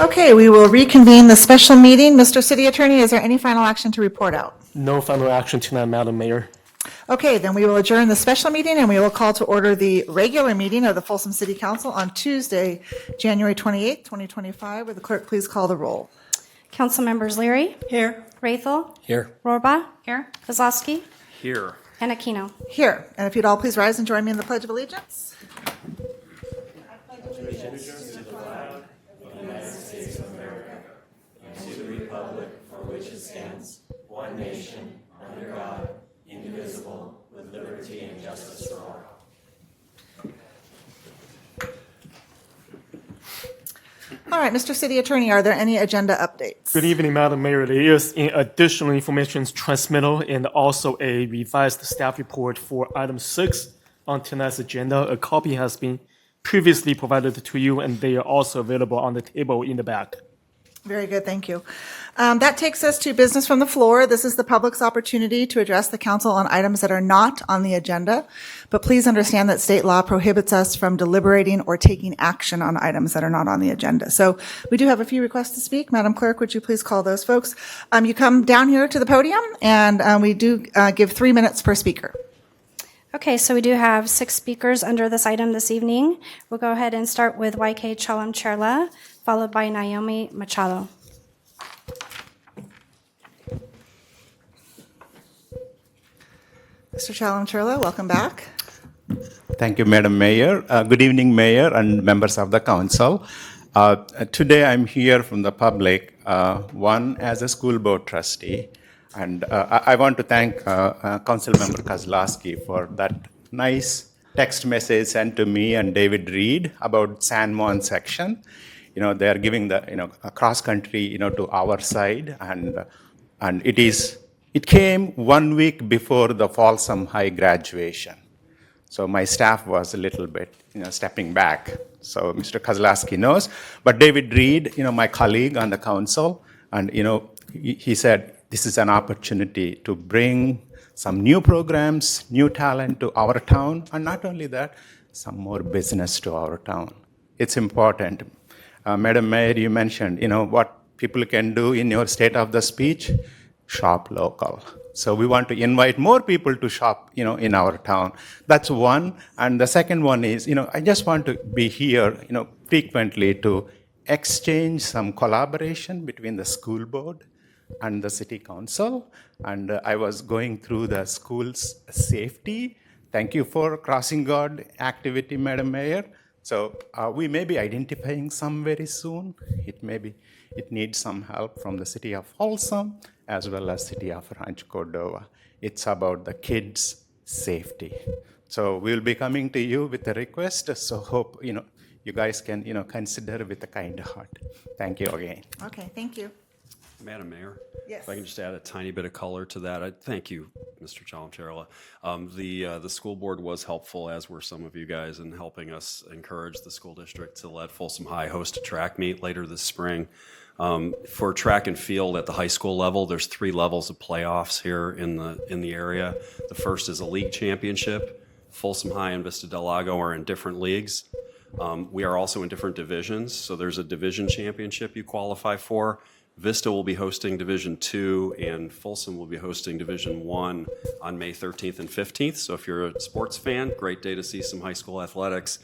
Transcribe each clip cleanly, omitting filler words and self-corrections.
Okay, we will reconvene the special meeting. Mr. City Attorney, is there any final action to report out? No final action tonight, Madam Mayor. Okay, then we will adjourn the special meeting and we will call to order the regular meeting of the Folsom City Council on Tuesday, January 28th, 2025. Would the clerk please call the roll? Council members Leary. Here. Rathel. Here. Rorba. Here. Kozlowski. Here. And Aquino. Here. And if you'd all please rise and join me in the Pledge of Allegiance. All right, Mr. City Attorney, are there any agenda updates? Good evening, Madam Mayor. There is additional information transmittal and also a revised staff report for item 6 on tonight's agenda. A copy has been previously provided to you, and they are also available on the table in the back. Very good, thank you. That takes us to business from the floor. This is the public's opportunity to address the council on items that are not on the agenda, but please understand that state law prohibits us from deliberating or taking action on items that are not on the agenda. So we do have a few requests to speak. Madam Clerk, would you please call those folks? You come down here to the podium, and we do give 3 minutes per speaker. Okay, so we do have 6 speakers under this item this evening. We'll go ahead and start with YK Chalam-Cherla, followed by Naomi Machado. Mr. Chalam-Cherla, welcome back. Thank you, Madam Mayor. Good evening, Mayor and members of the Council. Today I'm here from the public, one as a school board trustee, and I want to thank Council Member Kozlowski for that nice text message sent to me and David Reed about San Juan section. You know, they are giving the a cross country to our side, and it came 1 week before the Folsom High graduation. So my staff was a little bit, stepping back. So Mr. Kozlowski knows. But David Reed, my colleague on the council, and, he said, this is an opportunity to bring some new programs, new talent to our town, and not only that, some more business to our town. It's important. Madam Mayor, you mentioned, what people can do in your state of the speech, shop local. So we want to invite more people to shop, in our town. That's one. And the second one is, I just want to be here, frequently to exchange some collaboration between the school board and the city council. And I was going through the school's safety. Thank you for crossing guard activity, Madam Mayor. So we may be identifying some very soon. It needs some help from the city of Folsom as well as city of Rancho Cordova. It's about the kids' safety. So we'll be coming to you with a request. So hope you guys can consider with a kind heart. Thank you again. Okay, thank you. Madam Mayor? Yes. If I can just add a tiny bit of color to that. Thank you, Mr. Chalam-Cherla. The school board was helpful, as were some of you guys, in helping us encourage the school district to let Folsom High host a track meet later this spring. For track and field at the high school level, there's 3 levels of playoffs here in the area. The first is a league championship. Folsom High and Vista Del Lago are in different leagues. We are also in different divisions, so there's a division championship you qualify for. Vista will be hosting Division 2, and Folsom will be hosting Division 1 on May 13th and 15th. So if you're a sports fan, great day to see some high school athletics.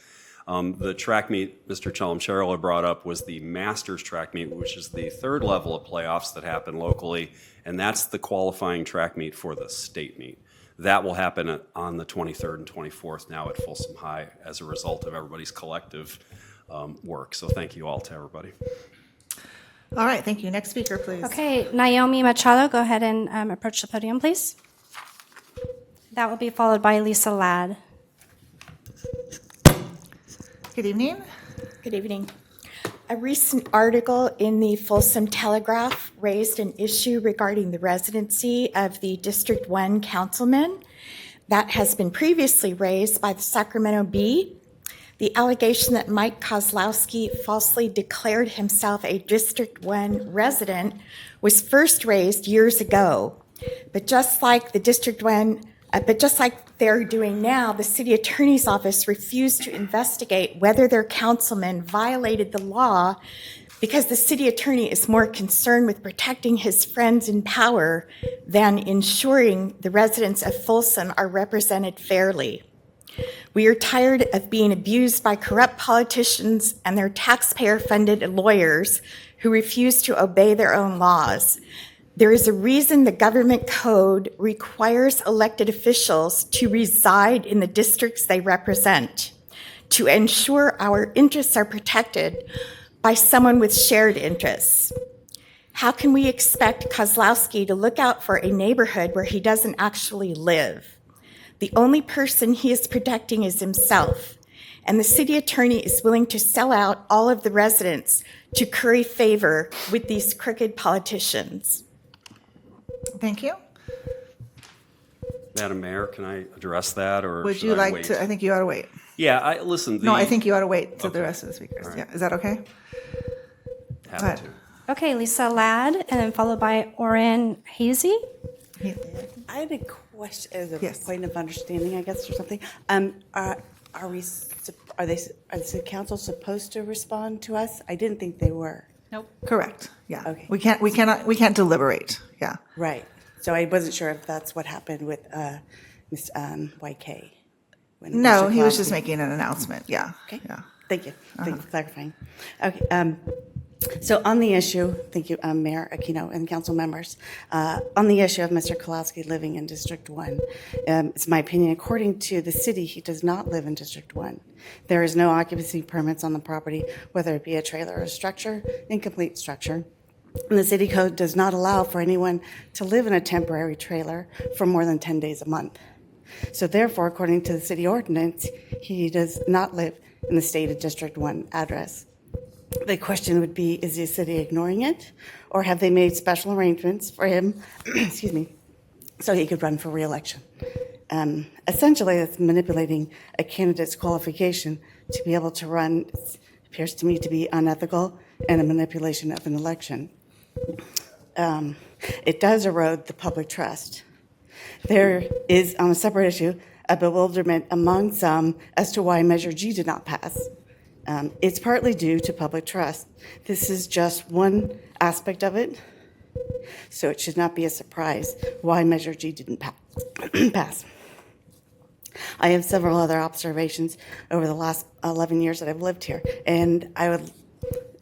The track meet Mr. Chalam-Cherla brought up was the Masters track meet, which is the 3rd level of playoffs that happen locally, and that's the qualifying track meet for the state meet. That will happen on the 23rd and 24th now at Folsom High as a result of everybody's collective work. So thank you all to everybody. All right, thank you. Next speaker, please. Okay, Naomi Machado, go ahead and approach the podium, please. That will be followed by Lisa Ladd. Good evening. Good evening. A recent article in the Folsom Telegraph raised an issue regarding the residency of the District 1 councilman. That has been previously raised by the Sacramento Bee. The allegation that Mike Kozlowski falsely declared himself a District 1 resident was first raised years ago. But just like they're doing now, the city attorney's office refused to investigate whether their councilman violated the law because the city attorney is more concerned with protecting his friends in power than ensuring the residents of Folsom are represented fairly. We are tired of being abused by corrupt politicians and their taxpayer-funded lawyers who refuse to obey their own laws. There is a reason the government code requires elected officials to reside in the districts they represent, to ensure our interests are protected by someone with shared interests. How can we expect Kozlowski to look out for a neighborhood where he doesn't actually live? The only person he is protecting is himself, and the city attorney is willing to sell out all of the residents to curry favor with these crooked politicians. Thank you. Madam Mayor, can I address that, or Would should you I like wait? to, I think you ought to wait. Yeah, listen. No, I think you ought to wait to the Okay. rest of the speakers. All right. Yeah, is that okay? Happy Go ahead. to. Okay, Lisa Ladd, and then followed by Orrin Hazy. I had a question, as a Yes. point of understanding, I guess, or something. Are we, are the city council supposed to respond to us? I didn't think they were. Correct, yeah. Okay. We can't deliberate, yeah. Right. So I wasn't sure if that's what happened with Ms. YK. when No, Mr. he was just Kowalski- making an announcement, yeah. Okay. Yeah. Thank you. Thank you for clarifying. Okay. So on the issue, thank you, Mayor Aquino and council members. On the issue of Mr. Kowalski living in District 1, it's my opinion, according to the city, he does not live in District 1. There is no occupancy permits on the property, whether it be a trailer or a structure, incomplete structure. And the city code does not allow for anyone to live in a temporary trailer for more than 10 days a month. So therefore, according to the city ordinance, he does not live in the stated District 1 address. The question would be, is the city ignoring it? Or have they made special arrangements for him, excuse me, so he could run for reelection? Essentially, it's manipulating a candidate's qualification to be able to run. It appears to me to be unethical and a manipulation of an election. It does erode the public trust. There is, on a separate issue, a bewilderment among some as to why Measure G did not pass. It's partly due to public trust. This is just one aspect of it, so it should not be a surprise why Measure G didn't pass. I have several other observations over the last 11 years that I've lived here, and I would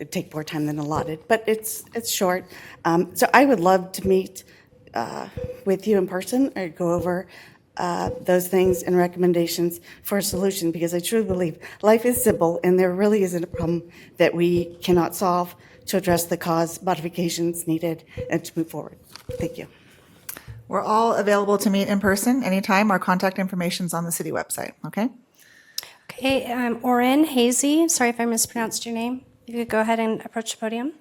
take more time than allotted, but it's short. So I would love to meet with you in person or go over those things and recommendations for a solution, because I truly believe life is simple and there really isn't a problem that we cannot solve to address the cause, modifications needed, and to move forward. Thank you. We're all available to meet in person anytime. Our contact information's on the city website, okay? Okay, Orrin Hazy, sorry if I mispronounced your name. You could go ahead and approach the podium.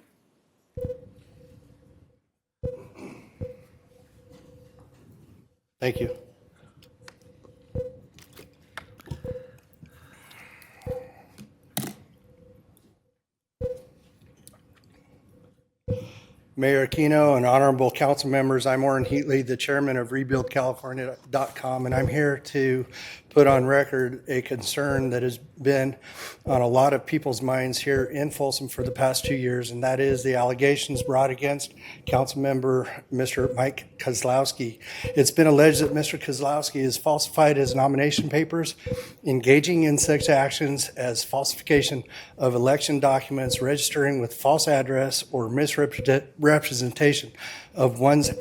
Thank you. Mayor Aquino and honorable council members, I'm Warren Heatley, the chairman of RebuildCalifornia.com, and I'm here to put on record a concern that has been on a lot of people's minds here in Folsom for the past 2 years, and that is the allegations brought against Councilmember Mr. Mike Kozlowski. It's been alleged that Mr. Kozlowski has falsified his nomination papers, engaging in such actions as falsification of election documents, registering with false address, or misrepresentation of one's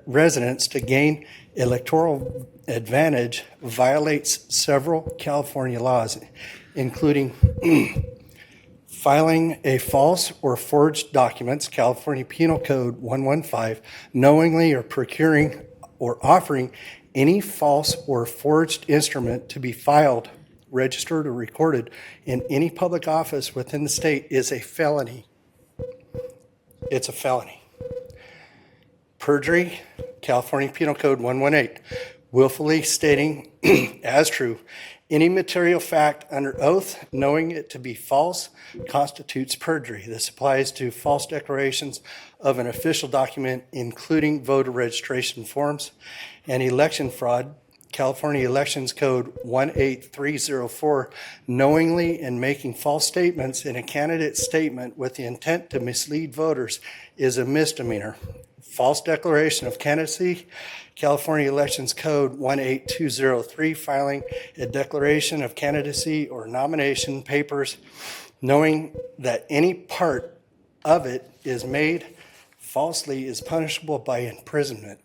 residence to gain electoral advantage, violates several California laws, including filing a false or forged documents, California Penal Code 115, knowingly or procuring or offering any false or forged instrument to be filed, registered, or recorded in any public office within the state is a felony. It's a felony. Perjury, California Penal Code 118, willfully stating as true any material fact under oath, knowing it to be false, constitutes perjury. This applies to false declarations of an official document, including voter registration forms, and election fraud, California Elections Code 18304, knowingly and making false statements in a candidate statement with the intent to mislead voters is a misdemeanor. False declaration of candidacy, California Elections Code 18203, filing a declaration of candidacy or nomination papers knowing that any part of it is made falsely is punishable by imprisonment.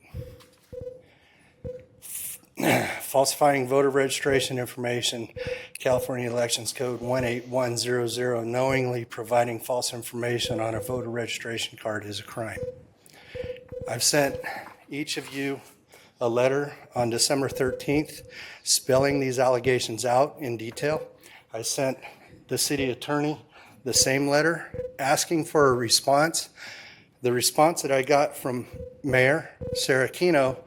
Falsifying voter registration information, California Elections Code 18100, knowingly providing false information on a voter registration card is a crime. I've sent each of you a letter on December 13th spelling these allegations out in detail. I sent the city attorney the same letter asking for a response. The response that I got from Mayor Serracino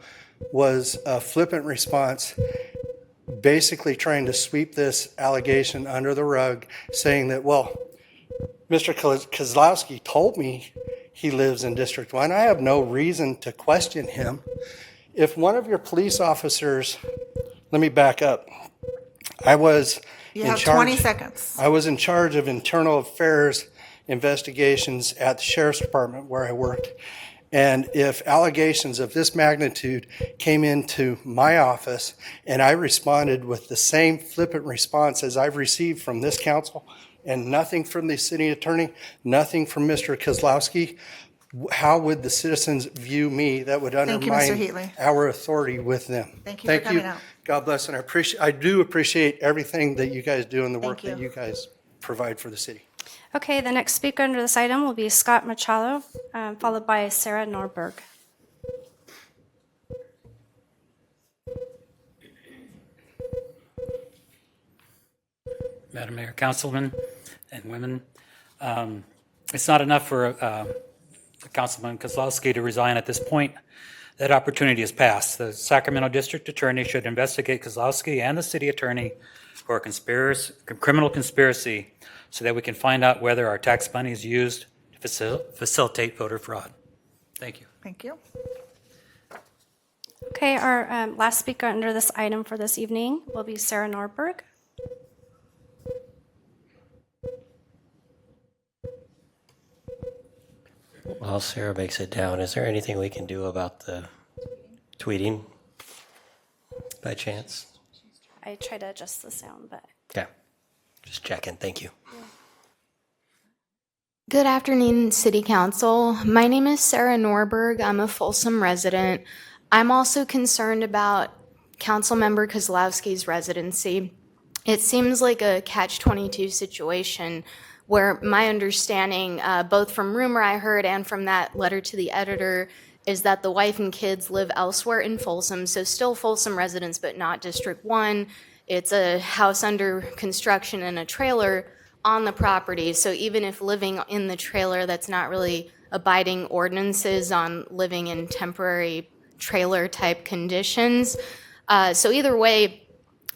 was a flippant response, basically trying to sweep this allegation under the rug, saying that, well, Mr. Kozlowski told me he lives in District 1. I have no reason to question him. If one of your police officers, let me back up. I was You in have charge. 20 seconds. I was in charge of internal affairs investigations at the Sheriff's Department where I worked. And if allegations of this magnitude came into my office and I responded with the same flippant response as I've received from this council and nothing from the city attorney, nothing from Mr. Kozlowski, how would the citizens view me? That would you, Mr. undermine Heatley. our authority with them. Thank you for coming out. God bless, and I do appreciate everything that you guys do and the work Thank that you. you guys provide for the city. Okay, the next speaker under this item will be Scott Machado, followed by Sarah Norberg. Madam Mayor, Councilmen and women, it's not enough for Councilman Kozlowski to resign at this point. That opportunity has passed. The Sacramento District Attorney should investigate Kozlowski and the City Attorney for a criminal conspiracy so that we can find out whether our tax money is used to facilitate voter fraud. Thank you. Thank you. Okay, our last speaker under this item for this evening will be Sarah Norberg. While Sarah makes it down, is there anything we can do about the tweeting by chance? I try to adjust the sound, but Okay, just checking. Thank you. Good afternoon, City Council. My name is Sarah Norberg. I'm a Folsom resident. I'm also concerned about Councilmember Kozlowski's residency. It seems like a catch-22 situation where my understanding, both from rumor I heard and from that letter to the editor, is that the wife and kids live elsewhere in Folsom, so still Folsom residents, but not District 1. It's a house under construction and a trailer on the property, so even if living in the trailer, that's not really abiding ordinances on living in temporary trailer-type conditions. So either way,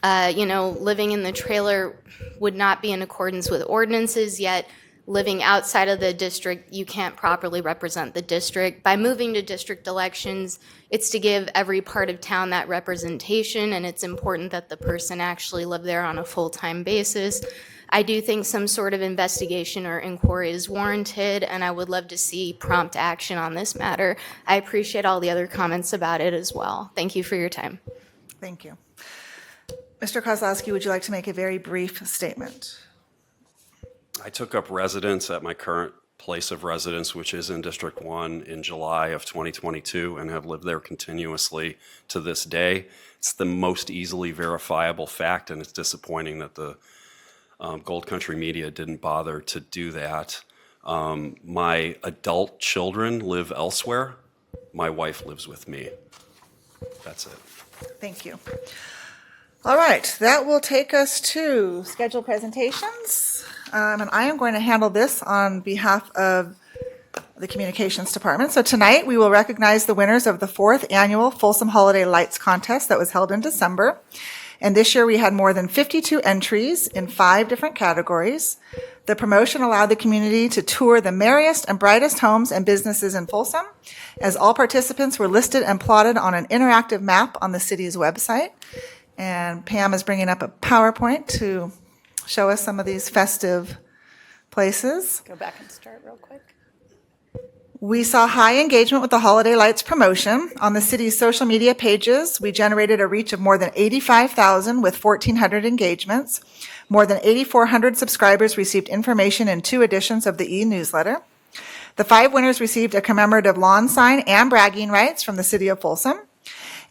living in the trailer would not be in accordance with ordinances, yet living outside of the district, you can't properly represent the district. By moving to district elections, it's to give every part of town that representation, and it's important that the person actually live there on a full-time basis. I do think some sort of investigation or inquiry is warranted, and I would love to see prompt action on this matter. I appreciate all the other comments about it as well. Thank you for your time. Thank you. Mr. Kozlowski, would you like to make a very brief statement? I took up residence at my current place of residence, which is in District 1, in July of 2022, and have lived there continuously to this day. It's the most easily verifiable fact, and it's disappointing that the Gold Country media didn't bother to do that. My adult children live elsewhere. My wife lives with me. That's it. Thank you. All right, that will take us to scheduled presentations. And I am going to handle this on behalf of the Communications Department. So tonight, we will recognize the winners of the 4th Annual Folsom Holiday Lights Contest that was held in December. And this year we had more than 52 entries in 5 different categories. The promotion allowed the community to tour the merriest and brightest homes and businesses in Folsom, as all participants were listed and plotted on an interactive map on the city's website. And Pam is bringing up a PowerPoint to show us some of these festive places. Go back and start real quick. We saw high engagement with the Holiday Lights promotion. On the city's social media pages, we generated a reach of more than 85,000 with 1,400 engagements. More than 8,400 subscribers received information in 2 editions of the e-newsletter. The 5 winners received a commemorative lawn sign and bragging rights from the city of Folsom.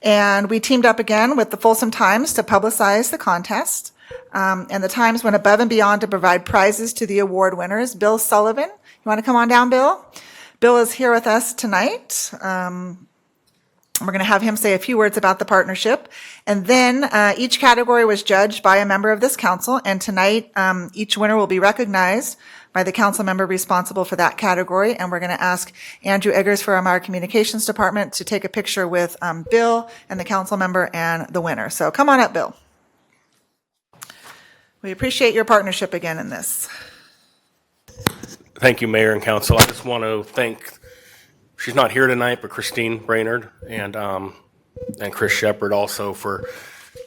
And we teamed up again with the Folsom Times to publicize the contest. And the Times went above and beyond to provide prizes to the award winners. Bill Sullivan, you want to come on down, Bill? Bill is here with us tonight. We're going to have him say a few words about the partnership. And then each category was judged by a member of this council. And tonight, each winner will be recognized by the council member responsible for that category. And we're going to ask Andrew Eggers from our communications department to take a picture with Bill and the council member and the winner. So come on up, Bill. We appreciate your partnership again in this. Thank you, Mayor and Council. I just want to thank, she's not here tonight, but Christine Brainerd and Chris Shepard also for,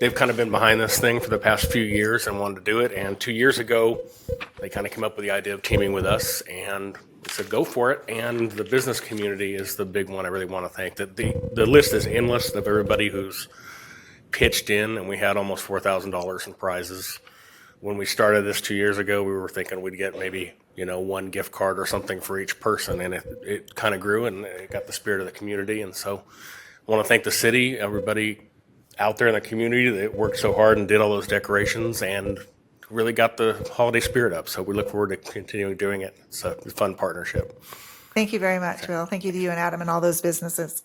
they've kind of been behind this thing for the past few years and wanted to do it. And 2 years ago, they kind of came up with the idea of teaming with us and we said, go for it. And the business community is the big one I really want to thank. The list is endless of everybody who's pitched in, and we had almost $4,000 in prizes. When we started this 2 years ago, we were thinking we'd get maybe, 1 gift card or something for each person, and it kind of grew, and it got the spirit of the community. And so I want to thank the city, everybody out there in the community that worked so hard and did all those decorations and really got the holiday spirit up. So we look forward to continuing doing it. It's a fun partnership. Thank you very much, Bill. Thank you to you and Adam and all those businesses.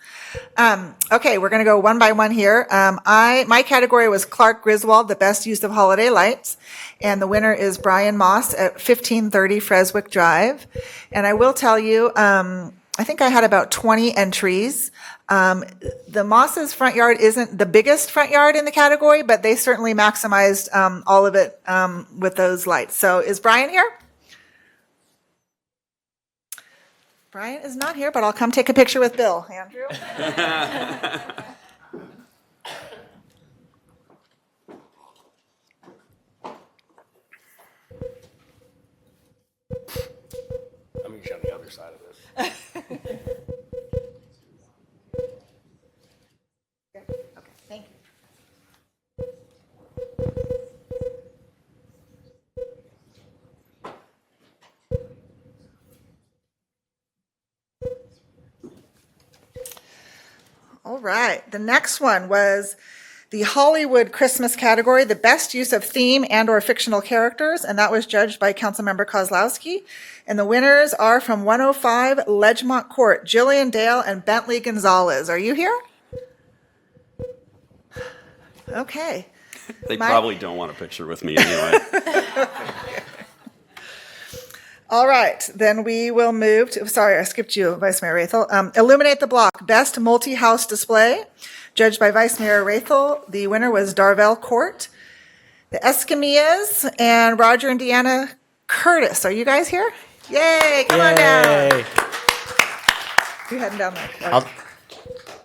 Okay, we're going to go one by one here. My category was Clark Griswold, the best use of holiday lights. And the winner is Brian Moss at 1530 Freswick Drive. And I will tell you, I think I had about 20 entries. The Moss's front yard isn't the biggest front yard in the category, but they certainly maximized all of it with those lights. So is Brian here? Brian is not here, but I'll come take a picture with Bill. Andrew? I'm going to show the other side of this. Okay, thank you. All right, the next one was the Hollywood Christmas category, the best use of theme and or fictional characters, and that was judged by Councilmember Kozlowski. And the winners are from 105 Ledgemont Court, Jillian Dale and Bentley Gonzalez. Are you here? Okay. They probably don't want a picture with me anyway. All right, then we will move to, sorry, I skipped you, Vice Mayor Rathel. Illuminate the Block, Best Multi-House Display, judged by Vice Mayor Rathel. The winner was Darvell Court. The Escamillas and Roger and Deanna Curtis. Are you guys here? Yay, come on down. You heading down there?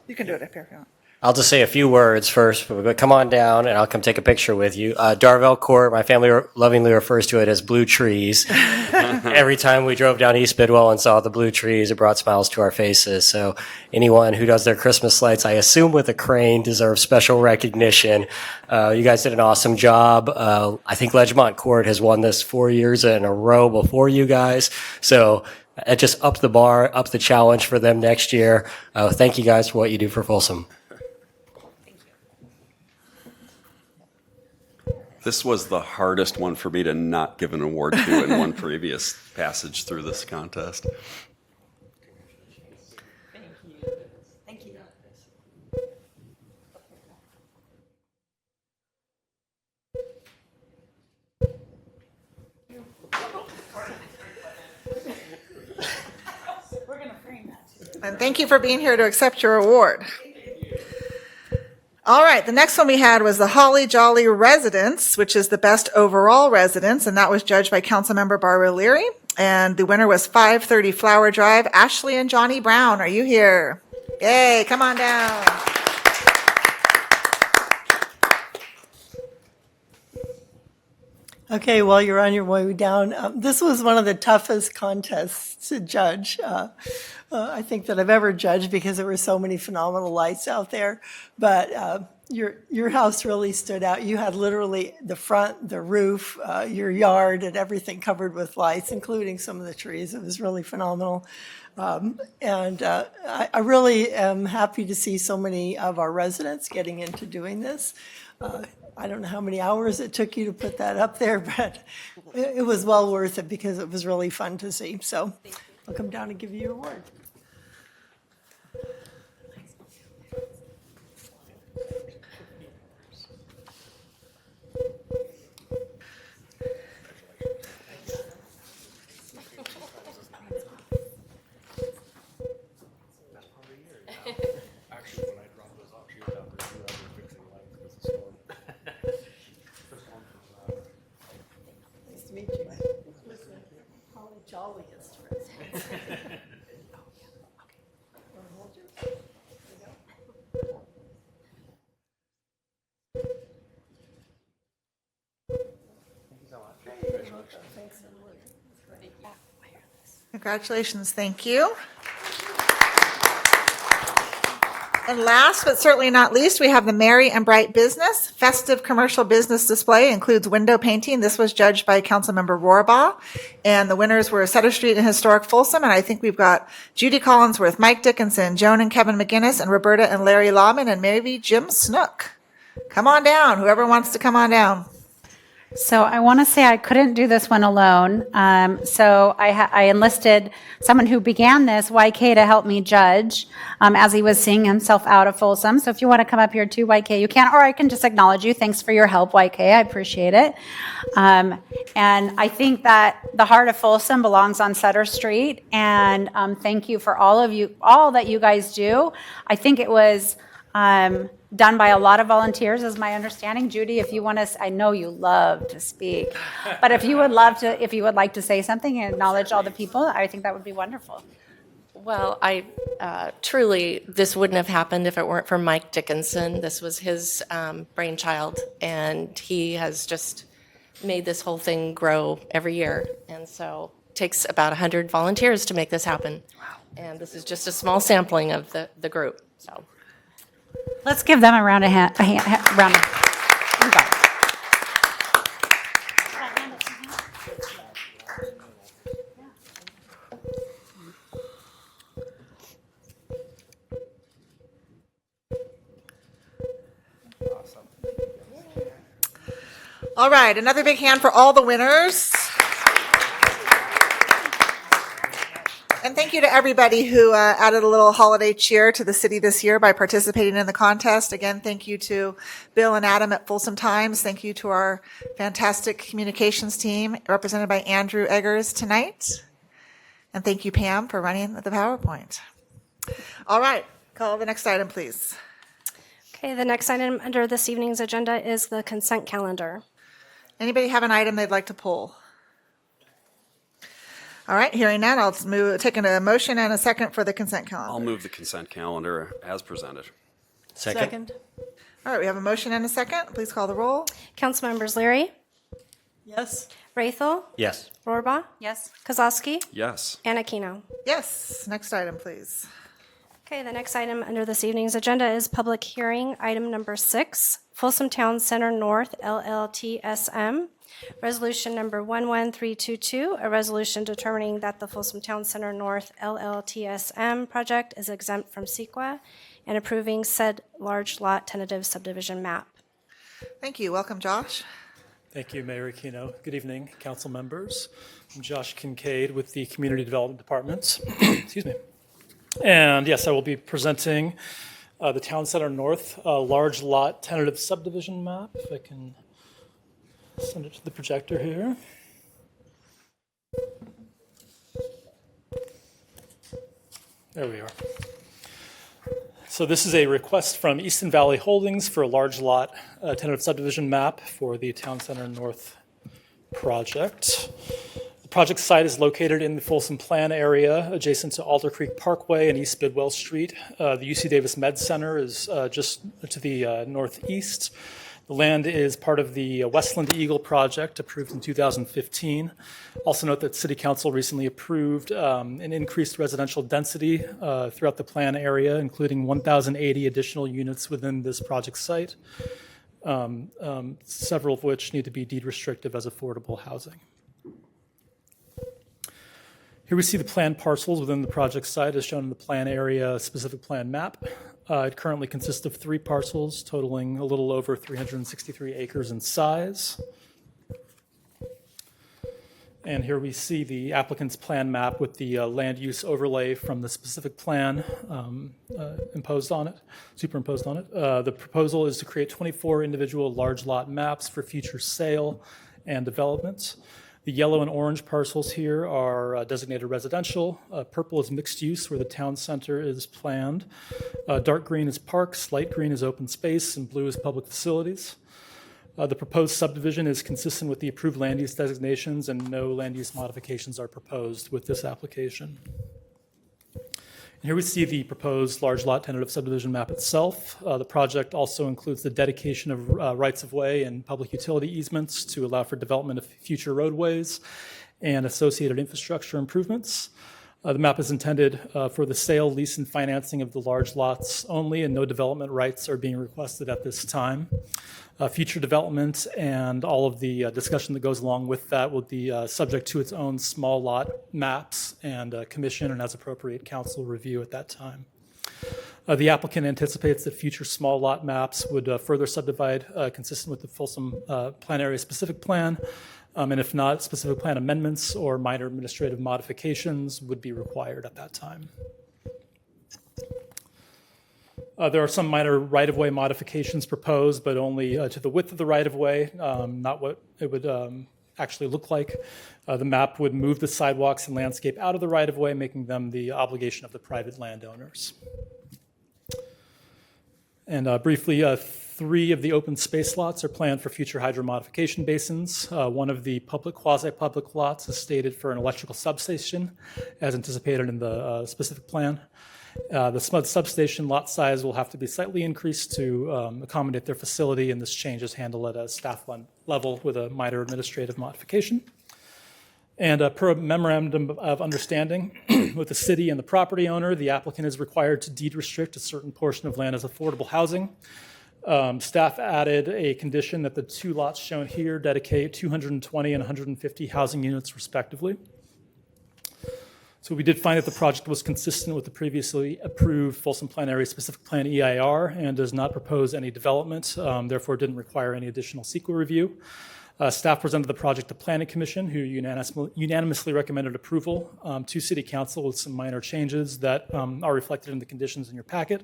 You can do it up here if you want. I'll just say a few words first, but come on down and I'll come take a picture with you. Darvell Court, my family lovingly refers to it as blue trees. Every time we drove down East Bidwell and saw the blue trees, it brought smiles to our faces. So anyone who does their Christmas lights, I assume with a crane, deserves special recognition. You guys did an awesome job. I think Ledgemont Court has won this 4 years in a row before you guys. So it just upped the bar, upped the challenge for them next year. Thank you guys for what you do for Folsom. This was the hardest one for me to not give an award to in one previous passage through this contest. Thank you. We're going to frame that. And thank you for being here to accept your award. All right, the next one we had was the Holly Jolly Residence, which is the best overall residence, and that was judged by Councilmember Barbara Leary. And the winner was 530 Flower Drive. Ashley and Johnny Brown, are you here? Yay, come on down. Okay, while you're on your way down, this was one of the toughest contests to judge. I think that I've ever judged because there were so many phenomenal lights out there. But your house really stood out. You had literally the front, the roof, your yard, and everything covered with lights, including some of the trees. It was really phenomenal. I really am happy to see so many of our residents getting into doing this. I don't know how many hours it took you to put that up there, but it was well worth it because it was really fun to see. So I'll come down and give you your award. Actually, when I dropped those off, she was out there fixing lights because of the storm. Nice to meet you. Holly Jolliest resident. Congratulations, thank you. And last but certainly not least, we have the Merry and Bright Business. Festive commercial business display includes window painting. This was judged by Councilmember Rohrbaugh. And the winners were Sutter Street and Historic Folsom. And I think we've got Judy Collinsworth, Mike Dickinson, Joan and Kevin McGinnis, and Roberta and Larry Lawman, and maybe Jim Snook. Come on down, whoever wants to come on down. So I want to say I couldn't do this one alone. So I enlisted someone who began this, YK, to help me judge as he was seeing himself out of Folsom. So if you want to come up here too, YK, you can, or I can just acknowledge you. Thanks for your help, YK. I appreciate it. And I think that the heart of Folsom belongs on Sutter Street. And thank you for all that you guys do. I think it was done by a lot of volunteers, is my understanding. Judy, if you want to, I know you love to speak, but if you would like to say something and acknowledge all the people, I think that would be wonderful. Well, truly, this wouldn't have happened if it weren't for Mike Dickinson. This was his brainchild, and he has just made this whole thing grow every year. And so it takes about 100 volunteers to make this happen. Wow. And this is just a small sampling of the group. So. Let's give them a round of round. All right, another big hand for all the winners. And thank you to everybody who added a little holiday cheer to the city this year by participating in the contest. Again, thank you to Bill and Adam at Folsom Times. Thank you to our fantastic communications team represented by Andrew Eggers tonight. And thank you, Pam, for running the PowerPoint. All right, call the next item, please. Okay, the next item under this evening's agenda is the consent calendar. Anybody have an item they'd like to pull? All right, hearing none, I'll take a motion and a second for the consent calendar. I'll move the consent calendar as presented. Second. All right, we have a motion and a second. Please call the roll. Councilmembers Leary, Yes. Rathel, Yes. Rohrbaugh, Yes. Kozlowski, Yes. and Aquino. Yes, next item, please. Okay, the next item under this evening's agenda is public hearing, item number 6, Folsom Town Center North LLTSM. Resolution number 11322, a resolution determining that the Folsom Town Center North LLTSM project is exempt from CEQA and approving said large lot tentative subdivision map. Thank you. Welcome, Josh. Thank you, Mayor Aquino. Good evening, council members. I'm Josh Kincaid with the Community Development Department. Excuse me. And yes, I will be presenting the Town Center North large lot tentative subdivision map. If I can send it to the projector here. There we are. So this is a request from Easton Valley Holdings for a large lot tentative subdivision map for the Town Center North project. The project site is located in the Folsom Plan area, adjacent to Alder Creek Parkway and East Bidwell Street. The UC Davis Med Center is just to the northeast. The land is part of the Westland Eagle project approved in 2015. Also note that City Council recently approved an increased residential density throughout the plan area, including 1,080 additional units within this project site, several of which need to be deed restrictive as affordable housing. Here we see the planned parcels within the project site as shown in the plan area specific plan map. It currently consists of 3 parcels totaling a little over 363 acres in size. And here we see the applicant's plan map with the land use overlay from the specific plan superimposed on it. The proposal is to create 24 individual large lot maps for future sale and development. The yellow and orange parcels here are designated residential. Purple is mixed use where the town center is planned. Dark green is parks, light green is open space, and blue is public facilities. The proposed subdivision is consistent with the approved land use designations, and no land use modifications are proposed with this application. And here we see the proposed large lot tentative subdivision map itself. The project also includes the dedication of rights-of-way and public utility easements to allow for development of future roadways and associated infrastructure improvements. The map is intended for the sale, lease, and financing of the large lots only, and no development rights are being requested at this time. Future development and all of the discussion that goes along with that will be subject to its own small lot maps and commission and as appropriate council review at that time. The applicant anticipates that future small lot maps would further subdivide consistent with the Folsom Plan Area Specific Plan, and if not, specific plan amendments or minor administrative modifications would be required at that time. There are some minor right-of-way modifications proposed, but only to the width of the right-of-way, not what it would actually look like. The map would move the sidewalks and landscape out of the right-of-way, making them the obligation of the private landowners. And briefly, 3 of the open space lots are planned for future hydro modification basins. One of the public, quasi-public lots is stated for an electrical substation, as anticipated in the specific plan. The SMUD substation lot size will have to be slightly increased to accommodate their facility, and this change is handled at a staff level with a minor administrative modification. And per a memorandum of understanding with the city and the property owner, the applicant is required to deed restrict a certain portion of land as affordable housing. Staff added a condition that the 2 lots shown here dedicate 220 and 150 housing units respectively. So we did find that the project was consistent with the previously approved Folsom Plan Area Specific Plan EIR and does not propose any development, therefore didn't require any additional CEQA review. Staff presented the project to Planning Commission, who unanimously recommended approval to City Council with some minor changes that are reflected in the conditions in your packet.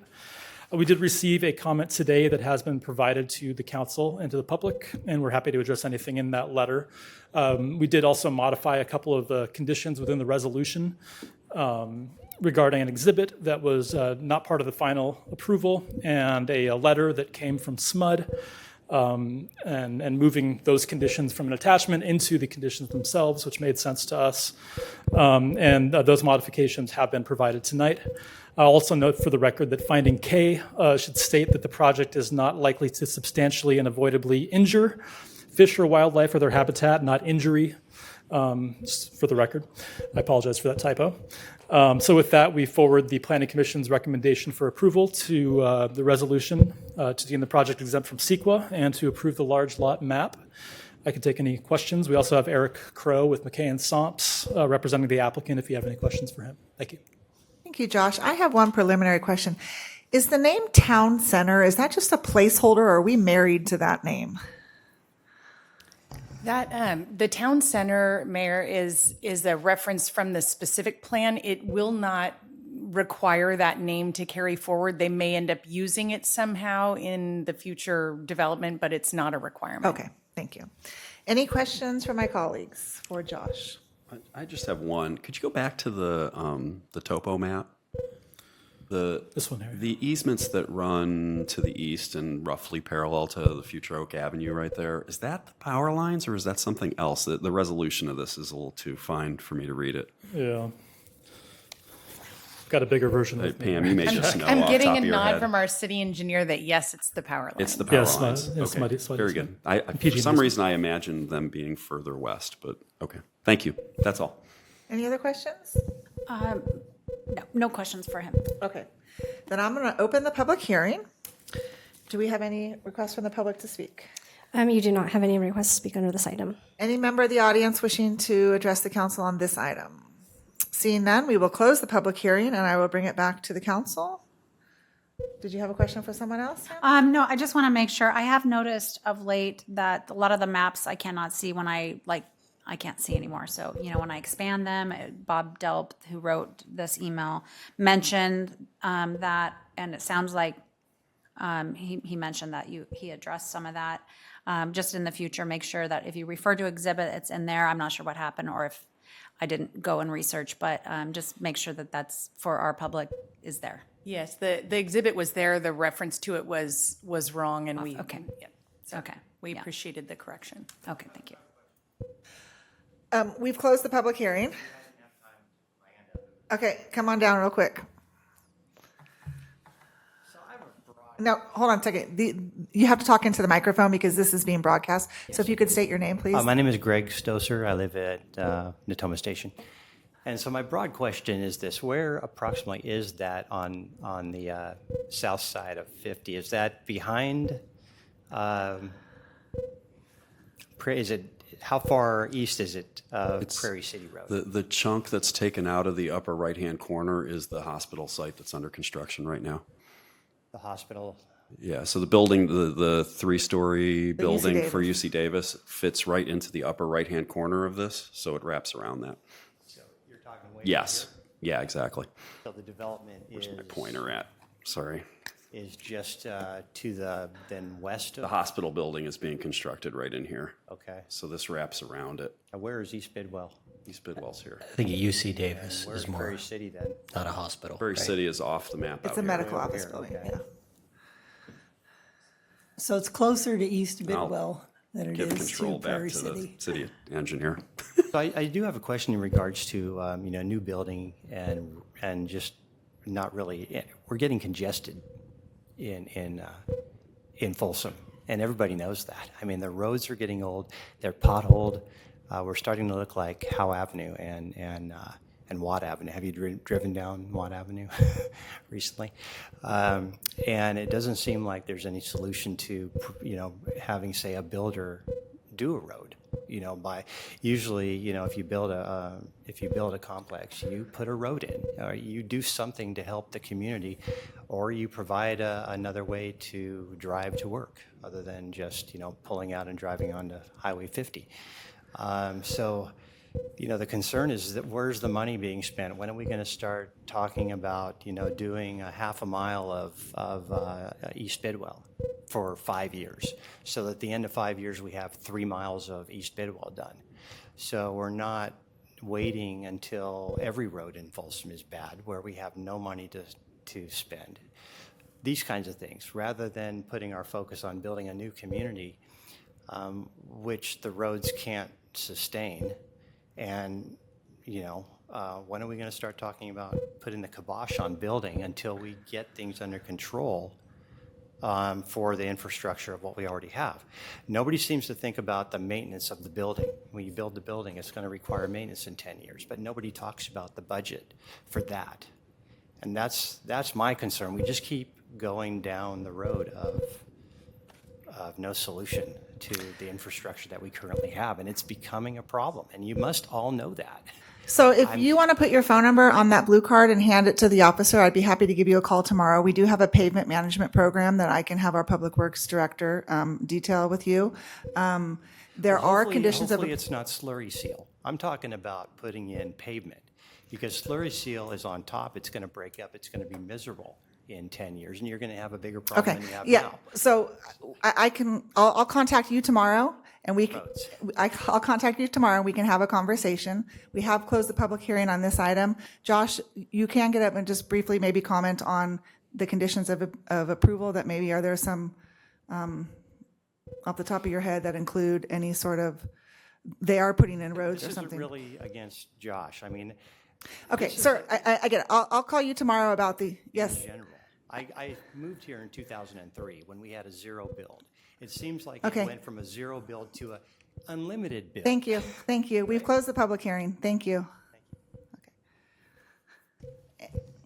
We did receive a comment today that has been provided to the council and to the public, and we're happy to address anything in that letter. We did also modify a couple of the conditions within the resolution regarding an exhibit that was not part of the final approval and a letter that came from SMUD, and moving those conditions from an attachment into the conditions themselves, which made sense to us. And those modifications have been provided tonight. I'll also note for the record that finding K should state that the project is not likely to substantially and avoidably injure fish or wildlife or their habitat, not injury, just for the record. I apologize for that typo. So with that, we forward the Planning Commission's recommendation for approval to the resolution to deem the project exempt from CEQA and to approve the large lot map. I can take any questions. We also have Eric Crow with McKay and Somps representing the applicant if you have any questions for him. Thank you. Thank you, Josh. I have one preliminary question. Is the name Town Center, is that just a placeholder, or are we married to that name? That the town center, Mayor, is a reference from the specific plan. It will not require that name to carry forward. They may end up using it somehow in the future development, but it's not a requirement. Okay, thank you. Any questions from my colleagues for Josh? I just have one. Could you go back to the topo map? This one here. The easements that run to the east and roughly parallel to the Future Oak Avenue right there, is that the power lines or is that something else? The resolution of this is a little too fine for me to read it. Yeah. Got a bigger version of Pam, you may just know I'm off getting top a of your nod head. from our city engineer that yes, it's the power line. It's the power Yes, lines. yes, Okay, Muddy- Muddy- very good. For some reason, I imagined them being further west, but okay. Thank you. That's all. Any other questions? No questions for him. Okay. Then I'm going to open the public hearing. Do we have any requests from the public to speak? You do not have any requests to speak under this item. Any member of the audience wishing to address the council on this item? Seeing none, we will close the public hearing and I will bring it back to the council. Did you have a question for someone else? No, I just want to make sure. I have noticed of late that a lot of the maps I cannot see when I can't see anymore. So, when I expand them, Bob Delp, who wrote this email, mentioned that, and it sounds like he mentioned that he addressed some of that. Just in the future, make sure that if you refer to exhibit, it's in there. I'm not sure what happened or if I didn't go and research, but just make sure that that's for our public is there. Yes, the exhibit was there. The reference to it was wrong, and we Okay. Yeah, so Okay. we Yeah. appreciated the correction. Okay, thank you. We've closed the public hearing. Okay, come on down real quick. No, hold on a second. You have to talk into the microphone because this is being broadcast. So if you could state your name, please. My name is Greg Stoser. I live at Natoma Station. And so my broad question is this: where approximately is that on the south side of 50? Is that behind? Is it? How far east is it of Prairie City Road? The chunk that's taken out of the upper right-hand corner is the hospital site that's under construction right now. The hospital. Yeah, so the building, the three-story UC building for Davis. UC Davis fits right into the upper right-hand corner of this, so it wraps around that. So you're talking way. Yes, yeah, exactly. So the development Where's my pointer at? Sorry. is just to the then west The of. hospital building is being constructed right in here. Okay. So this wraps around it. Where is East Bidwell? East Bidwell's here. I think UC Davis Where's is more, Prairie City then? not a hospital. Prairie right? City is off the map It's out a here. medical Over office here, building, okay. yeah. So it's closer to East I'll Bidwell than it Give is control to back Prairie to the City. city engineer. So I do have a question in regards to, new building and just not really, we're getting congested in Folsom, and everybody knows that. I mean, the roads are getting old, they're potholed. We're starting to look like Howe Avenue and Watt Avenue. Have you driven down Watt Avenue recently? And it doesn't seem like there's any solution to, having, say, a builder do a road. By usually, if you build a complex, you put a road in, or you do something to help the community, or you provide another way to drive to work other than just pulling out and driving onto Highway 50. So, the concern is that where's the money being spent? When are we going to start talking about doing a half a mile of East Bidwell for 5 years, so that at the end of 5 years we have 3 miles of East Bidwell done. So we're not waiting until every road in Folsom is bad, where we have no money to spend. These kinds of things, rather than putting our focus on building a new community, which the roads can't sustain. And, when are we going to start talking about putting the kibosh on building until we get things under control for the infrastructure of what we already have? Nobody seems to think about the maintenance of the building. When you build the building, it's going to require maintenance in 10 years, but nobody talks about the budget for that. And that's my concern. We just keep going down the road of no solution to the infrastructure that we currently have, and it's becoming a problem, and you must all know that. So if you want to put your phone number on that blue card and hand it to the officer, I'd be happy to give you a call tomorrow. We do have a pavement management program that I can have our Public Works Director detail with you. There are conditions of... Hopefully it's not slurry seal. I'm talking about putting in pavement, because slurry seal is on top. It's going to break up. It's going to be miserable, in 10 years, and you're going to have a bigger problem Okay, than you have yeah, now. so I'll contact you tomorrow, and I'll contact you tomorrow, and we can have a conversation. We have closed the public hearing on this item. Josh, you can get up and just briefly maybe comment on the conditions of approval, that maybe are there some, off the top of your head, that include any sort of, they are putting in roads This or something? isn't really against Josh. I mean, Okay, this is sir, I get it. I'll call you tomorrow about the, yes. in general. I moved here in 2003 when we had a zero build. It seems like Okay. it went from a zero build to a unlimited build. Thank you, thank you. We've closed the public hearing. Thank you.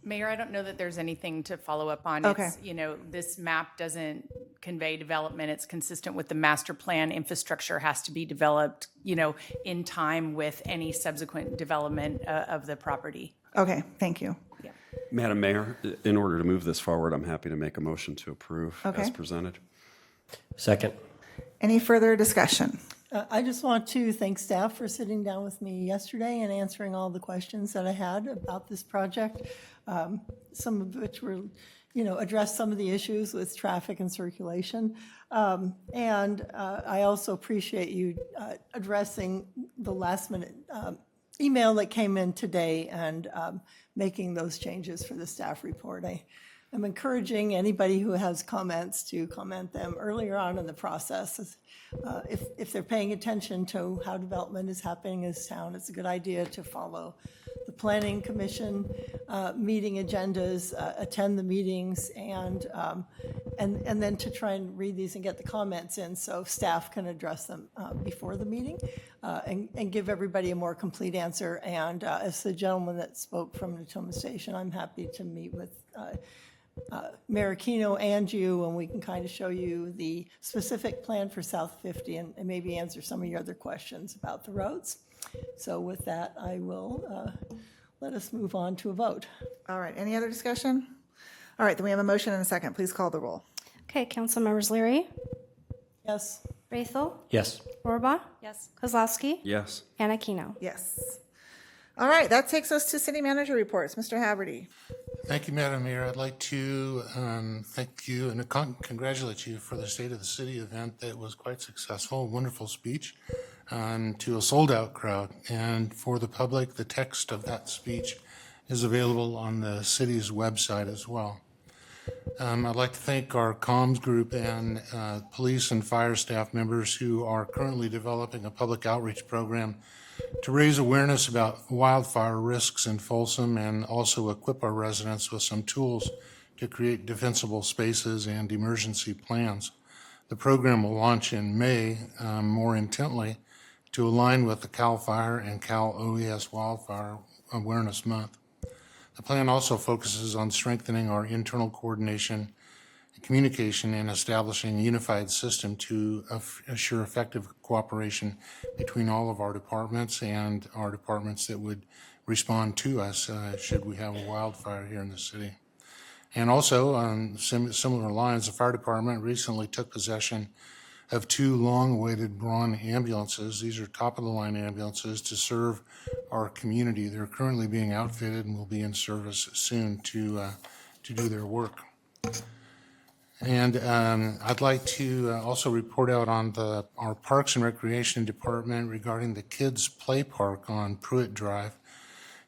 Mayor, I don't know that there's anything to follow up on. Okay. It's, you know, this map doesn't convey development. It's consistent with the master plan. Infrastructure has to be developed, you know, in time with any subsequent development of the property. Okay, thank you. Madam Mayor, in order to move this forward, I'm happy to make a motion to approve Okay. as presented. Second. Any further discussion? I just want to thank staff for sitting down with me yesterday and answering all the questions that I had about this project, some of which were, you know, addressed some of the issues with traffic and circulation. And I also appreciate you addressing the last minute email that came in today and making those changes for the staff report. I'm encouraging anybody who has comments to comment them earlier on in the process. If they're paying attention to how development is happening in this town, it's a good idea to follow the planning commission meeting agendas, attend the meetings, and then to try and read these and get the comments in so staff can address them before the meeting and give everybody a more complete answer. And as the gentleman that spoke from Natoma Station, I'm happy to meet with Mayor Aquino and you, and we can kind of show you the specific plan for South 50 and maybe answer some of your other questions about the roads. So with that, I will let us move on to a vote. All right, any other discussion? All right, then we have a motion and a second. Please call the roll. Okay, council members Leary, Yes. Braithel, Yes. Rohrbaugh. Yes. Kozlowski. Yes. And Aquino. Yes. All right, that takes us to city manager reports. Mr. Haverty. Thank you, Madam Mayor. I'd like to thank you and congratulate you for the State of the City event that was quite successful, wonderful speech to a sold-out crowd. And for the public, the text of that speech is available on the city's website as well. I'd like to thank our comms group and police and fire staff members who are currently developing a public outreach program to raise awareness about wildfire risks in Folsom and also equip our residents with some tools to create defensible spaces and emergency plans. The program will launch in May more intently to align with the CAL FIRE and Cal OES Wildfire Awareness Month. The plan also focuses on strengthening our internal coordination and communication and establishing a unified system to assure effective cooperation between all of our departments and our departments that would respond to us should we have a wildfire here in the city. And also, on similar lines, the fire department recently took possession of 2 long-awaited Braun ambulances. These are top-of-the-line ambulances to serve our community. They're currently being outfitted and will be in service soon to do their work. And I'd like to also report out on our Parks and Recreation Department regarding the Kids Play Park on Pruitt Drive.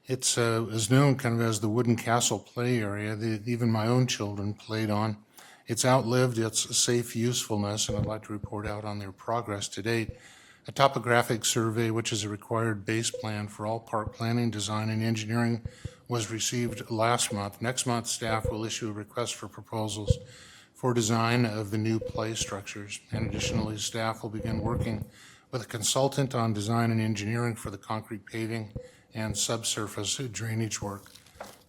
It's is known kind of as the Wooden Castle play area that even my own children played on. It's outlived its safe usefulness, and I'd like to report out on their progress to date. A topographic survey, which is a required base plan for all park planning, design, and engineering, was received last month. Next month, staff will issue a request for proposals for design of the new play structures. And additionally, staff will begin working with a consultant on design and engineering for the concrete paving and subsurface drainage work.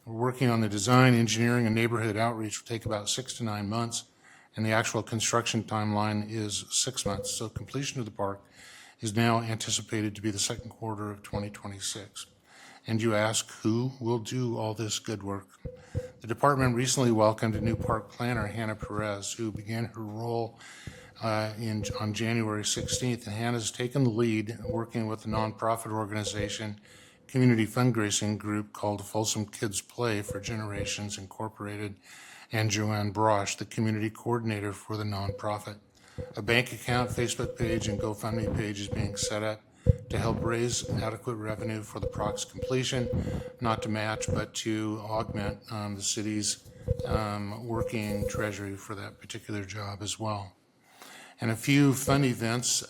We're working on the design, engineering, and neighborhood outreach will take about 6 to 9 months, and the actual construction timeline is 6 months. So completion of the park is now anticipated to be the second quarter of 2026. And you ask, who will do all this good work? The department recently welcomed a new park planner, Hannah Perez, who began her role on January 16th. And Hannah's taken the lead working with a nonprofit organization, community fundraising group called Folsom Kids Play for Generations Incorporated. and Joanne Brosh, the community coordinator for the nonprofit. A bank account, Facebook page, and GoFundMe page is being set up to help raise adequate revenue for the PROC's completion, not to match, but to augment the city's working treasury for that particular job as well. And a few fun events.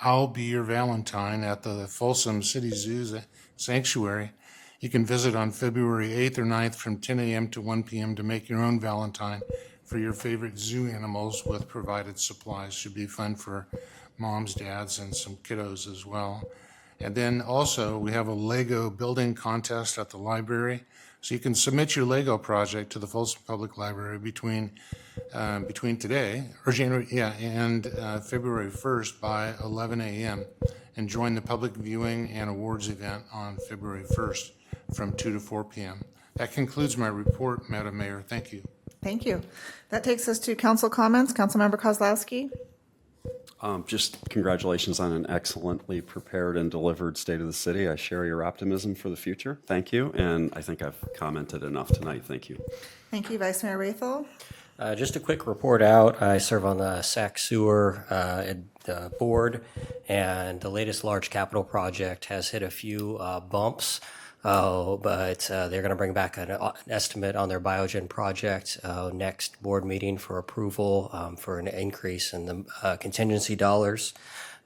I'll be your Valentine at the Folsom City Zoo Sanctuary. You can visit on February 8th or 9th from 10 a.m. to 1 p.m. to make your own Valentine for your favorite zoo animals with provided supplies. Should be fun for moms, dads, and some kiddos as well. And then also we have a Lego building contest at the library. So you can submit your Lego project to the Folsom Public Library between today or and February 1st by 11 a.m. and join the public viewing and awards event on February 1st from 2 to 4 p.m. That concludes my report, Madam Mayor. Thank you. Thank you. That takes us to council comments. Councilmember Kozlowski. Just congratulations on an excellently prepared and delivered State of the City. I share your optimism for the future. Thank you. And I think I've commented enough tonight. Thank you. Thank you, Vice Mayor Rathel. Just a quick report out. I serve on the SAC Sewer board, and the latest large capital project has hit a few bumps. But they're going to bring back an estimate on their Biogen project next board meeting for approval for an increase in the contingency dollars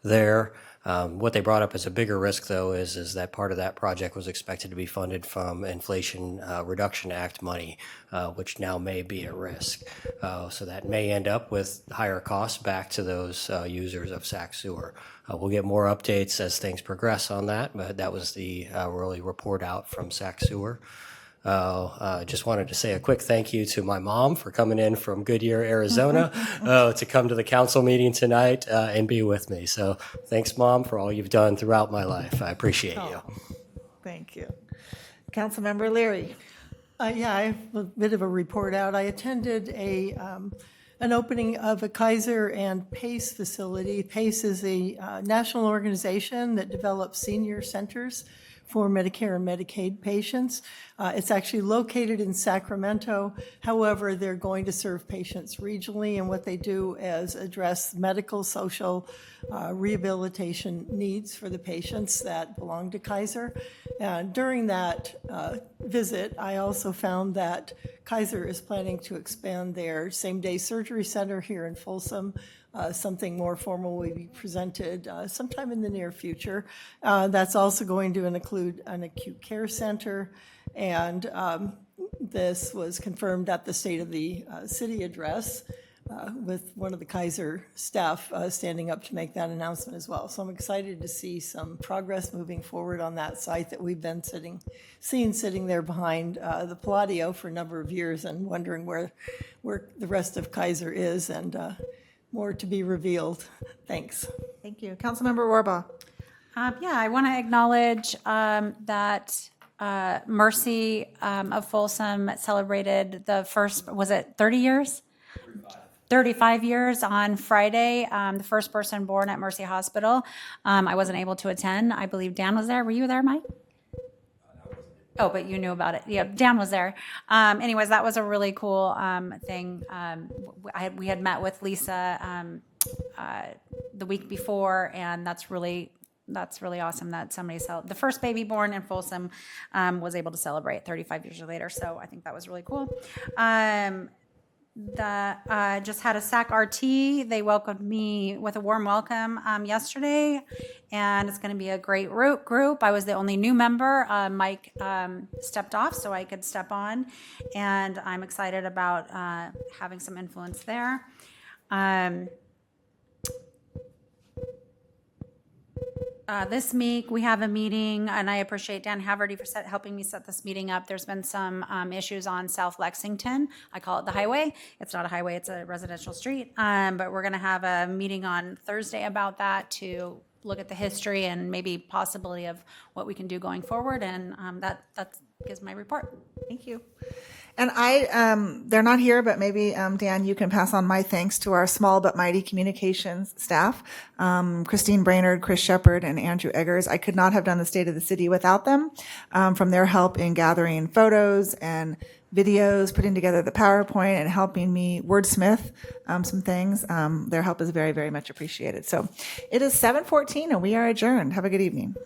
there. What they brought up as a bigger risk, though, is that part of that project was expected to be funded from Inflation Reduction Act money, which now may be at risk. So that may end up with higher costs back to those users of SAC Sewer. We'll get more updates as things progress on that, but that was the early report out from SAC Sewer. Just wanted to say a quick thank you to my mom for coming in from Goodyear, Arizona, to come to the council meeting tonight and be with me. So thanks, Mom, for all you've done throughout my life. I appreciate you. Thank you. Councilmember Leary. Yeah, I have a bit of a report out. I attended an opening of a Kaiser and PACE facility. PACE is a national organization that develops senior centers for Medicare and Medicaid patients. It's actually located in Sacramento. However, they're going to serve patients regionally, and what they do is address medical, social, rehabilitation needs for the patients that belong to Kaiser. During that visit, I also found that Kaiser is planning to expand their same-day surgery center here in Folsom. Something more formal will be presented sometime in the near future. That's also going to include an acute care center, and this was confirmed at the State of the City address with one of the Kaiser staff standing up to make that announcement as well. So I'm excited to see some progress moving forward on that site that we've been sitting there behind the Palladio for a number of years and wondering where the rest of Kaiser is, and more to be revealed. Thanks. Thank you. Councilmember Warbaugh. Yeah, I want to acknowledge that Mercy of Folsom celebrated the first, was it 30 years? 35 years on Friday, the first person born at Mercy Hospital. I wasn't able to attend. I believe Dan was there. Were you there, Mike? Oh, but you knew about it. Yeah, Dan was there. Anyways, that was a really cool thing. We had met with Lisa the week before, and that's really awesome that somebody the first baby born in Folsom was able to celebrate 35 years later. So I think that was really cool. Just had a SAC RT. They welcomed me with a warm welcome yesterday, and it's going to be a great group. I was the only new member. Mike stepped off so I could step on, and I'm excited about having some influence there. This week we have a meeting, and I appreciate Dan Haverty for helping me set this meeting up. There's been some issues on South Lexington. I call it the highway. It's not a highway, it's a residential street. But we're going to have a meeting on Thursday about that to look at the history and maybe possibility of what we can do going forward. And that gives my report. Thank you. And they're not here, but maybe, Dan, you can pass on my thanks to our small but mighty communications staff, Christine Brainerd, Chris Shepard, and Andrew Eggers. I could not have done the State of the City without them, from their help in gathering photos and videos, putting together the PowerPoint, and helping me wordsmith some things. Their help is very, very much appreciated. So it is 7:14 and we are adjourned. Have a good evening.